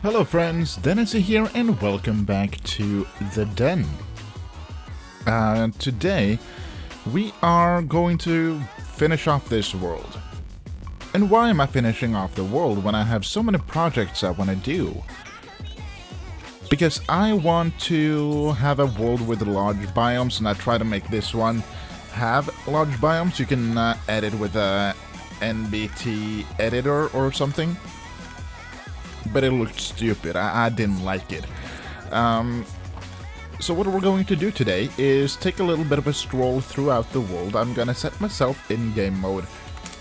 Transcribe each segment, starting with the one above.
Hello friends, Denasy here and welcome back to the Den. Today we are going to finish off this world. And why am I finishing off the world when I have so many projects I want to do? Because I want to have a world with large biomes, and I try to make this one have large biomes. You can edit with a NBT editor or something. But it looked stupid. I didn't like it. So what we're going to do today is take a little bit of a stroll throughout the world. I'm gonna set myself in game mode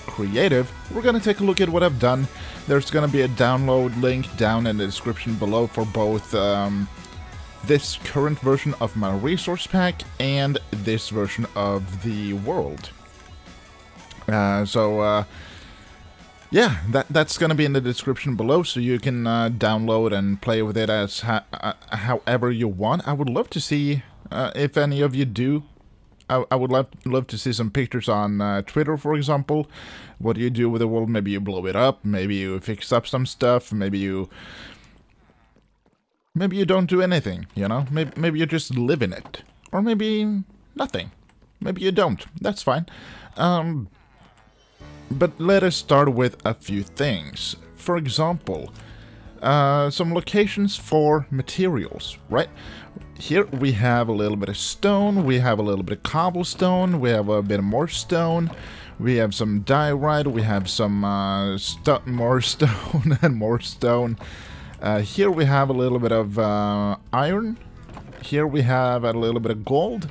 creative. We're gonna take a look at what I've done. There's gonna be a download link down in the description below for both this current version of my resource pack and this version of the world. Yeah, that's gonna be in the description below, so you can download and play with it as however you want. I would love to see if any of you do. I would love to see some pictures on Twitter, for example. What do you do with the world? Maybe you blow it up. Maybe you fix up some stuff. Maybe you don't do anything. You know, maybe you just live in it, or maybe nothing. Maybe you don't. That's fine. But let us start with a few things. For example, some locations for materials, right? Here we have a little bit of stone, we have a little bit of cobblestone, we have a bit more stone, we have some diorite, we have some more stone and more stone. Here we have a little bit of iron. Here we have a little bit of gold.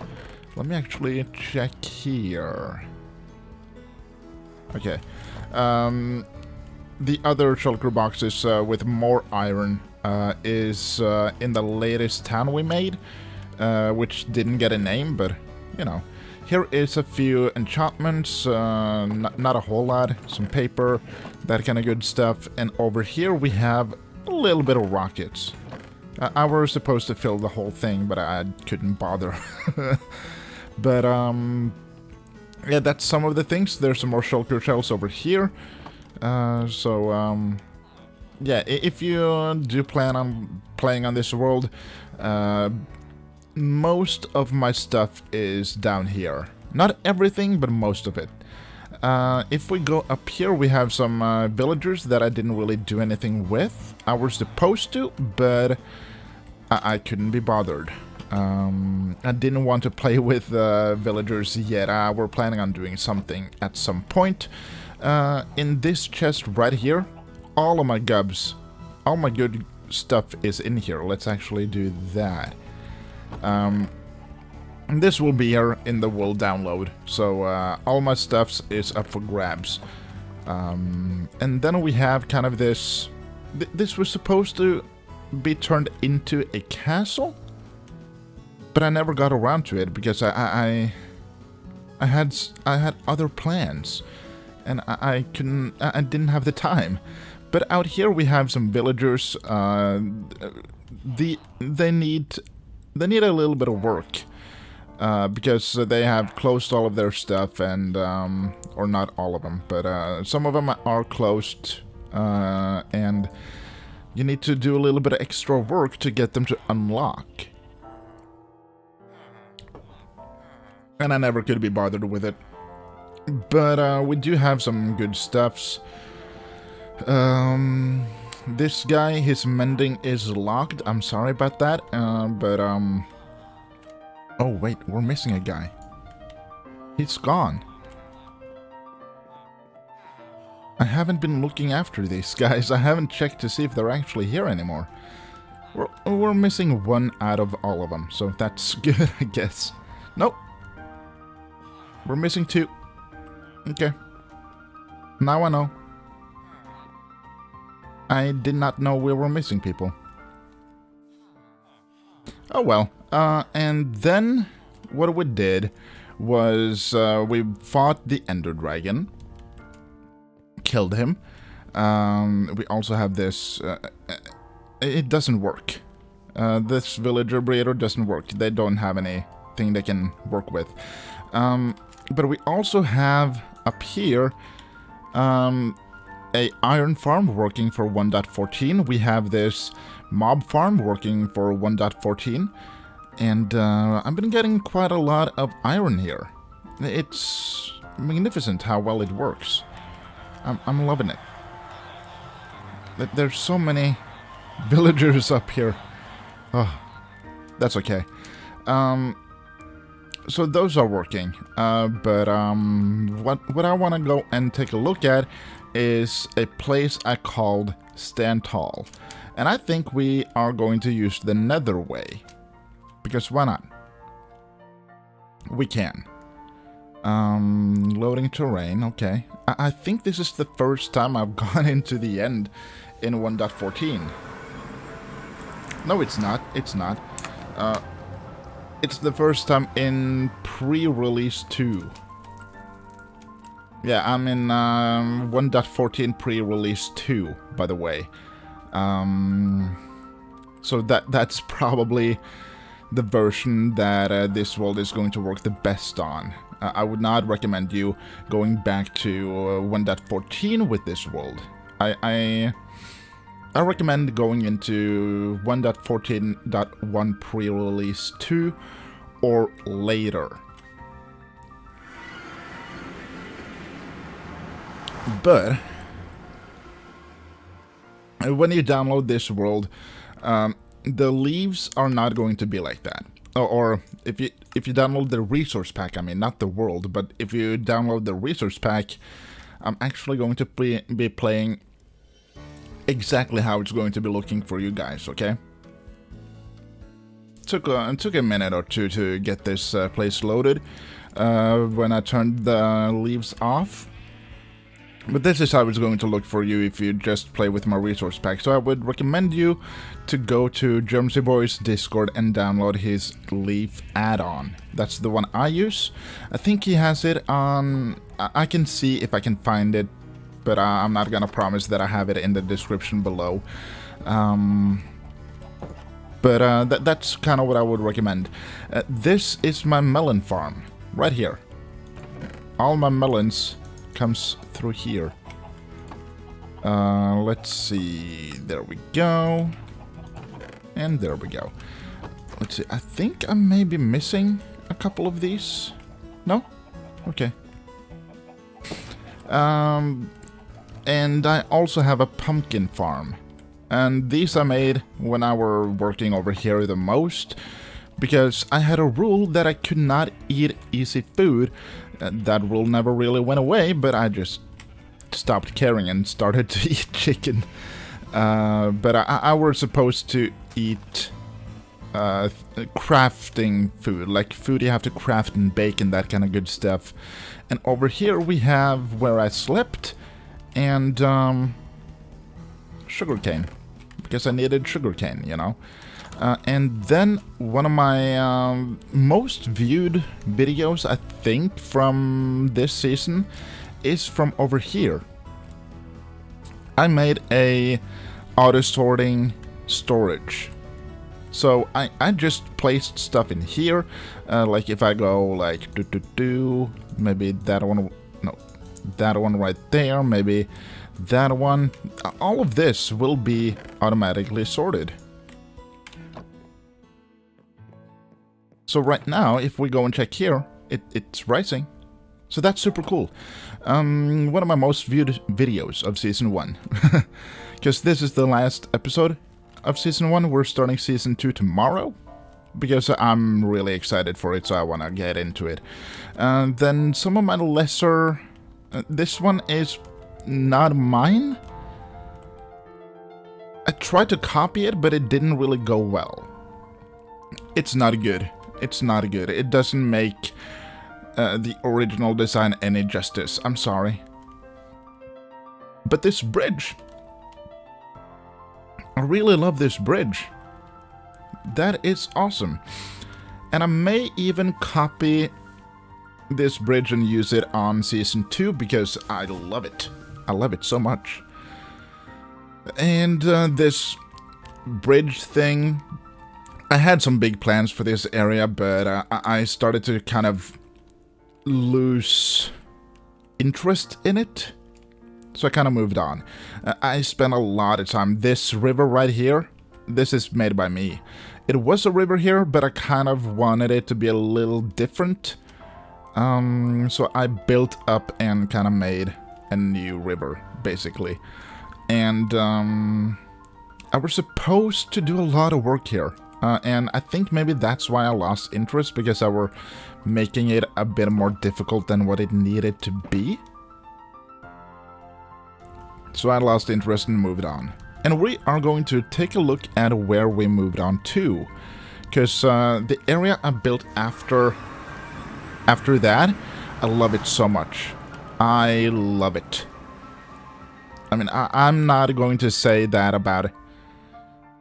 Let me actually check here. Okay, the other shulker boxes with more iron is in the latest town we made, which didn't get a name, but, you know. Here is a few enchantments, not a whole lot, some paper, that kind of good stuff, and over here we have a little bit of rockets. I was supposed to fill the whole thing, but I couldn't bother. But, yeah, that's some of the things. There's some more shulker shells over here. Yeah, if you do plan on playing on this world, most of my stuff is down here. Not everything, but most of it. If we go up here, we have some villagers that I didn't really do anything with. I was supposed to, but I couldn't be bothered. I didn't want to play with villagers yet. We're planning on doing something at some point. In this chest right here, all of my gubs, all my good stuff is in here. Let's actually do that. This will be here in the world download, so all my stuff is up for grabs. And then we have kind of this... This was supposed to be turned into a castle? But I never got around to it because I had other plans, and I didn't have the time. But out here we have some villagers. They need a little bit of work because they have closed all of their stuff, and or not all of them, but some of them are closed, and you need to do a little bit of extra work to get them to unlock. And I never could be bothered with it. But we do have some good stuffs. This guy, his mending is locked. I'm sorry about that. Oh wait, we're missing a guy. He's gone. I haven't been looking after these guys. I haven't checked to see if they're actually here anymore. We're missing one out of all of them, so that's good, I guess. Nope. We're missing two. Okay. Now I know. I did not know we were missing people. Oh well. And then what we did was we fought the Ender Dragon. Killed him. We also have this... it doesn't work. This villager breeder doesn't work. They don't have anything they can work with. But we also have up here a iron farm working for 1.14. We have this mob farm working for 1.14. And I've been getting quite a lot of iron here. It's magnificent how well it works. I'm loving it. There's so many villagers up here. Oh, that's okay. So those are working. But what I want to go and take a look at is a place I called Stand Tall. And I think we are going to use the Nether way. Because why not? We can. Loading terrain, okay. I think this is the first time I've gone into the end in 1.14. No, it's not. It's not. It's the first time in pre-release 2. Yeah, I'm in 1.14 pre-release 2, by the way. So that's probably the version that this world is going to work the best on. I would not recommend you going back to 1.14 with this world. I recommend going into 1.14.1 pre-release 2 or later. But when you download this world, the leaves are not going to be like that. Or if you download the resource pack, I mean, not the world, but if you download the resource pack, I'm actually going to be playing exactly how it's going to be looking for you guys, okay? Took a minute or two to get this place loaded when I turned the leaves off. But this is how it's going to look for you if you just play with my resource pack. So I would recommend you to go to Germsy Boy's Discord and download his leaf add-on. That's the one I use. I think he has it on... I can see if I can find it, but I'm not gonna promise that I have it in the description below. That's kind of what I would recommend. This is my melon farm, right here. All my melons comes through here. Let's see. There we go. And there we go. Let's see. I think I may be missing a couple of these. No? Okay. And I also have a pumpkin farm. And these I made when I were working over here the most, because I had a rule that I could not eat easy food. That rule never really went away, but I just stopped caring and started to eat chicken. But I was supposed to eat crafting food, like food you have to craft and bake and that kind of good stuff. And over here we have where I slept and sugarcane, because I needed sugarcane, you know. And then one of my most viewed videos, I think, from this season is from over here. I made a auto-sorting storage. So I just placed stuff in here, like if I go like maybe that one, no, that one right there, maybe that one. All of this will be automatically sorted. So right now, if we go and check here, it's rising. So that's super cool. One of my most viewed videos of Season 1. Because this is the last episode of Season 1. We're starting Season 2 tomorrow. Because I'm really excited for it, so I want to get into it. Then some of my lesser... this one is not mine. I tried to copy it, but it didn't really go well. It's not good. It's not good. It doesn't make the original design any justice. I'm sorry. But this bridge... I really love this bridge. That is awesome. And I may even copy this bridge and use it on Season 2 because I love it. I love it so much. And this bridge thing... I had some big plans for this area, but I started to kind of lose interest in it. So I kind of moved on. I spent a lot of time. This river right here, this is made by me. It was a river here, but I kind of wanted it to be a little different. So I built up and kind of made a new river, basically. And I was supposed to do a lot of work here. And I think maybe that's why I lost interest, because I were making it a bit more difficult than what it needed to be. So I lost interest and moved on. And we are going to take a look at where we moved on to. Because the area I built after that, I love it so much. I love it. I mean, I'm not going to say that about it.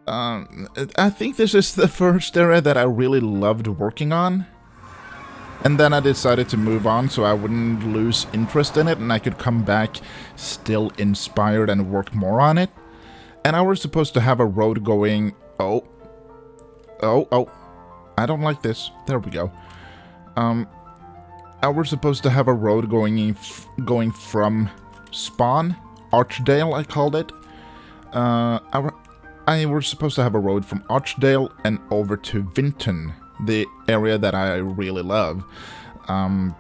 I think this is the first area that I really loved working on. And then I decided to move on so I wouldn't lose interest in it and I could come back still inspired and work more on it. And I was supposed to have a road going... Oh. I don't like this. There we go. I was supposed to have a road going from Spawn, Archdale I called it. I was supposed to have a road from Archdale and over to Vinton, the area that I really love. And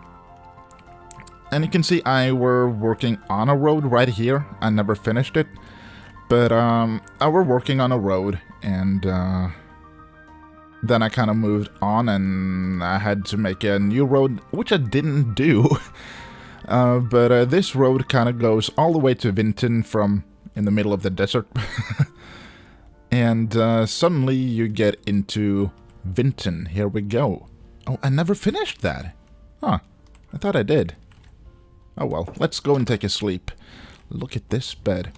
you can see I were working on a road right here. I never finished it. But I were working on a road, and then I kind of moved on and I had to make a new road, which I didn't do. But this road kind of goes all the way to Vinton from in the middle of the desert. And suddenly you get into Vinton. Here we go. Oh, I never finished that. Huh. I thought I did. Oh well, let's go and take a sleep. Look at this bed.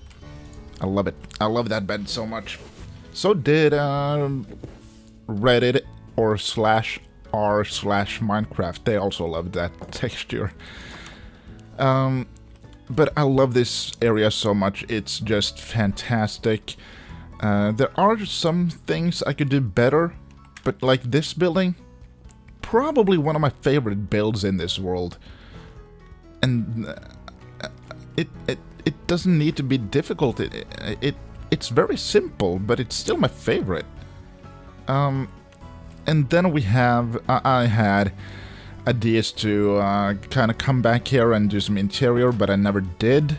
I love it. I love that bed so much. So did Reddit or /r/Minecraft. They also love that texture. But I love this area so much. It's just fantastic. There are some things I could do better, but like this building, probably one of my favorite builds in this world. And it doesn't need to be difficult. It's very simple, but it's still my favorite. And then we have I had ideas to kind of come back here and do some interior, but I never did.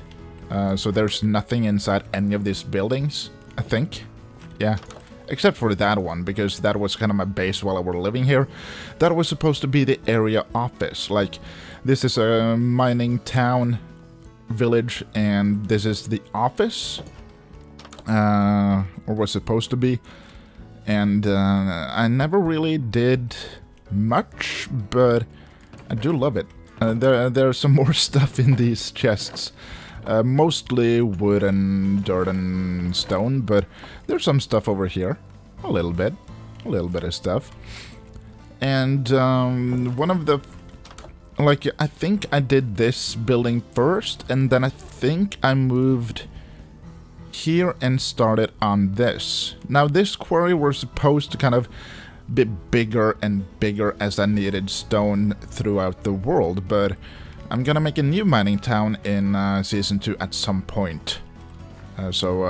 So there's nothing inside any of these buildings, I think. Yeah. Except for that one, because that was kind of my base while I were living here. That was supposed to be the area office. Like, this is a mining town village, and this is the office. Or was supposed to be. And I never really did much, but I do love it. There's some more stuff in these chests. Mostly wood and dirt and stone, but there's some stuff over here. A little bit of stuff. And one of the... Like, I think I did this building first, and then I think I moved here and started on this. Now, this quarry was supposed to kind of be bigger and bigger as I needed stone throughout the world, but I'm gonna make a new mining town in Season 2 at some point. So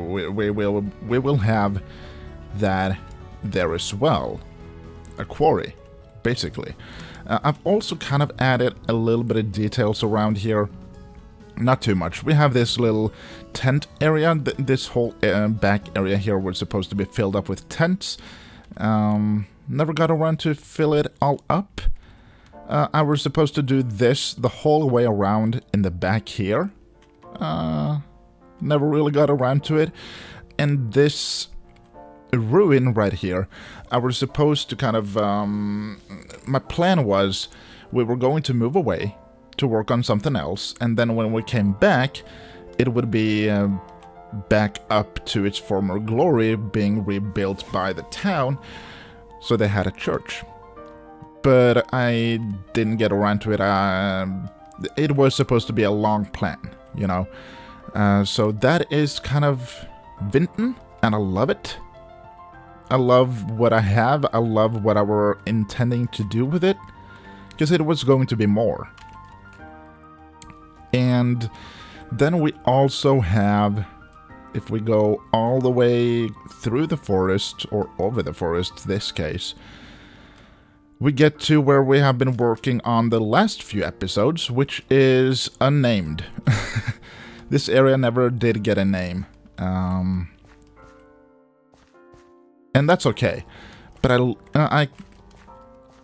we will have that there as well. A quarry, basically. I've also kind of added a little bit of details around here. Not too much. We have this little tent area. This whole back area here was supposed to be filled up with tents. Never got around to fill it all up. I was supposed to do this the whole way around in the back here. Never really got around to it. And this ruin right here, I was supposed to kind of... my plan was we were going to move away to work on something else, and then when we came back, it would be back up to its former glory, being rebuilt by the town, so they had a church. But I didn't get around to it. It was supposed to be a long plan, you know. So that is kind of Vinton, and I love it. I love what I have. I love what I were intending to do with it, because it was going to be more. And Then we also have, if we go all the way through the forest, or over the forest this case, we get to where we have been working on the last few episodes, which is unnamed. This area never did get a name. And that's okay. But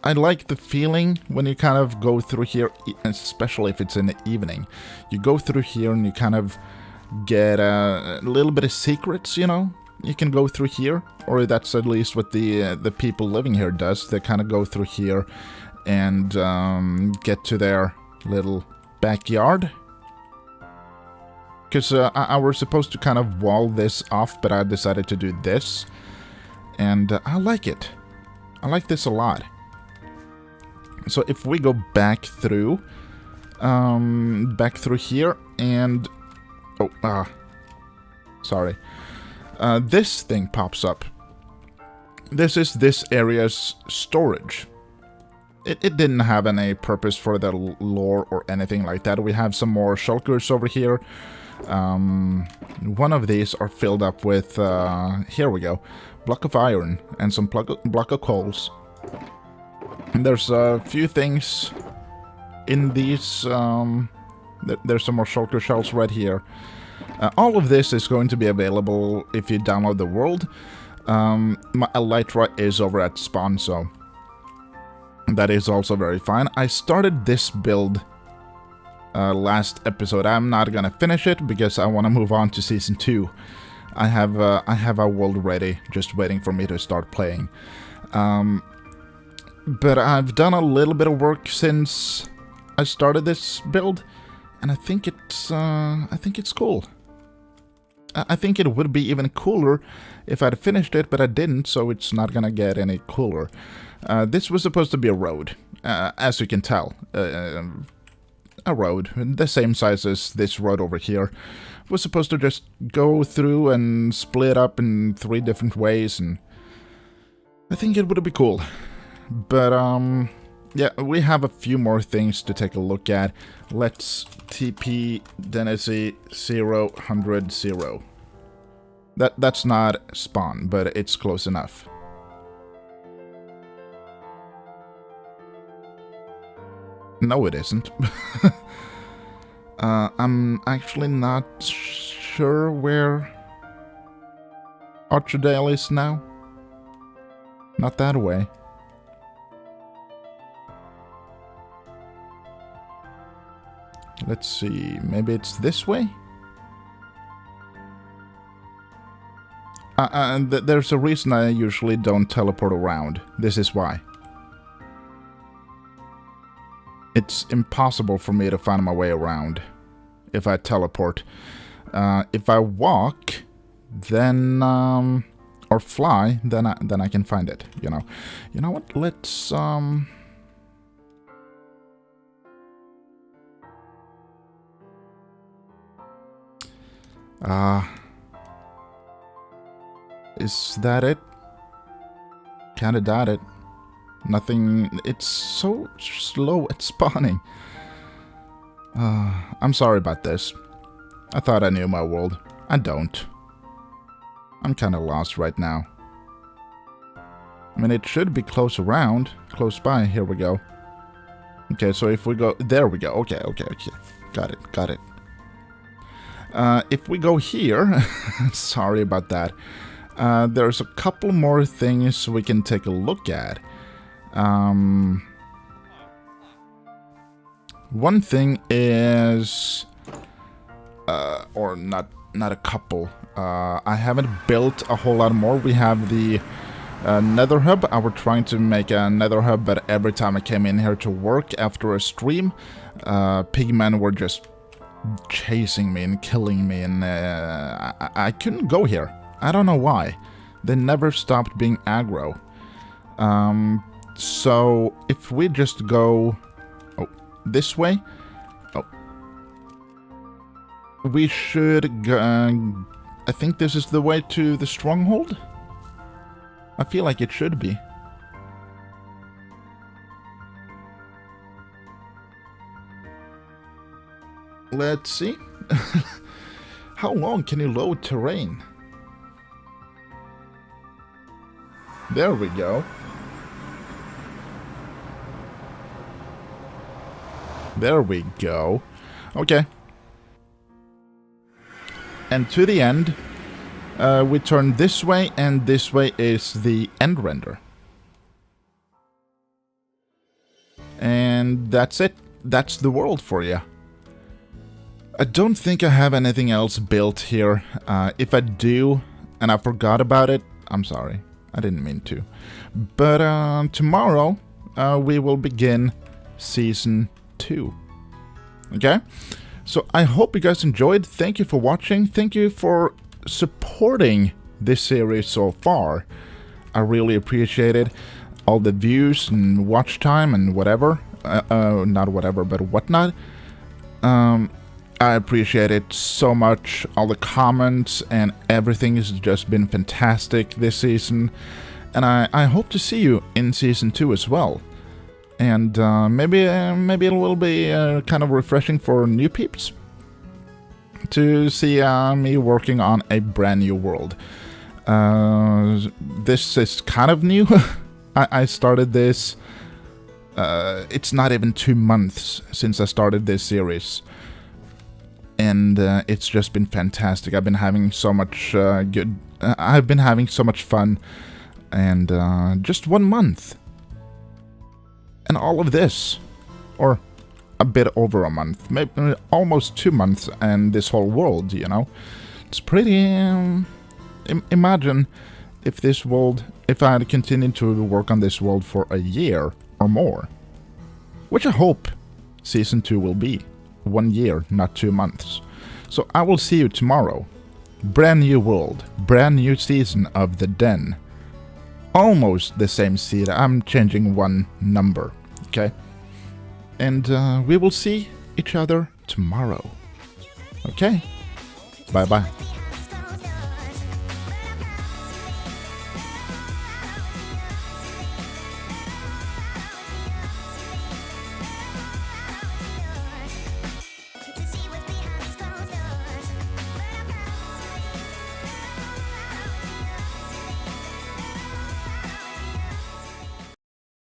I like the feeling when you kind of go through here, especially if it's in the evening. You go through here and you kind of get a little bit of secrets, you know? You can go through here, or that's at least what the people living here does. They kind of go through here and get to their little backyard. Because I was supposed to kind of wall this off, but I decided to do this. And I like it. I like this a lot. So if we go back through here and... Oh, sorry. This thing pops up. This is this area's storage. It didn't have any purpose for the lore or anything like that. We have some more shulkers over here. One of these are filled up with, here we go, block of iron and some block of coals. And there's a few things in these, there's some more shulker shells right here. All of this is going to be available if you download the world. My elytra is over at spawn, so that is also very fine. I started this build last episode. I'm not gonna finish it because I want to move on to season 2. I have a world ready, just waiting for me to start playing. But I've done a little bit of work since I started this build, and I think it's cool. I think it would be even cooler if I'd finished it, but I didn't, so it's not gonna get any cooler. This was supposed to be a road, as you can tell. A road, the same size as this road over here. Was supposed to just go through and split up in 3 different ways, and I think it would be cool. But, yeah, we have a few more things to take a look at. Let's TP Denasy 0, That's not spawn, but it's close enough. No, it isn't. I'm actually not sure where Archerdale is now. Not that way. Let's see, maybe it's this way? There's a reason I usually don't teleport around. This is why. It's impossible for me to find my way around if I teleport. If I walk, then or fly, then I can find it. You know. You know what? Let's is that it? Kinda doubt it. Nothing. It's so slow at spawning. I'm sorry about this. I thought I knew my world. I don't. I'm kinda lost right now. I mean, it should be close by. Here we go. Okay, so if we go... There we go. Okay. Got it. If we go here... Sorry about that. There's a couple more things we can take a look at. One thing is... or not a couple. I haven't built a whole lot more. We have the nether hub. I was trying to make a nether hub, but every time I came in here to work after a stream, pigmen were just chasing me and killing me, and I couldn't go here. I don't know why. They never stopped being aggro. So if we just go this way, we should go. I think this is the way to the stronghold. I feel like it should be. Let's see. How long can you load terrain? There we go. There we go. Okay. And to the end, we turn this way, and this way is the end render. And that's it. That's the world for you. I don't think I have anything else built here. If I do, and I forgot about it, I'm sorry. I didn't mean to. But tomorrow, we will begin Season 2. Okay? So I hope you guys enjoyed. Thank you for watching. Thank you for supporting this series so far. I really appreciate it. All the views and watch time and whatever. Not whatever, but whatnot. I appreciate it so much. All the comments and everything has just been fantastic this season. And I hope to see you in Season 2 as well. And maybe it will be kind of refreshing for new peeps to see me working on a brand new world. This is kind of new. I started this. It's not even 2 months since I started this series. And it's just been fantastic. I've been having so much I've been having so much fun. And just 1 month. And all of this, or a bit over a month, maybe almost 2 months, and this whole world, you know. It's pretty... imagine if this world, if I had continued to work on this world for a year or more. Which I hope Season 2 will be. 1 year, not 2 months. So I will see you tomorrow. Brand new world, brand new season of The Den. Almost the same seed. I'm changing one number, okay? And we will see each other tomorrow. Okay? Bye-bye.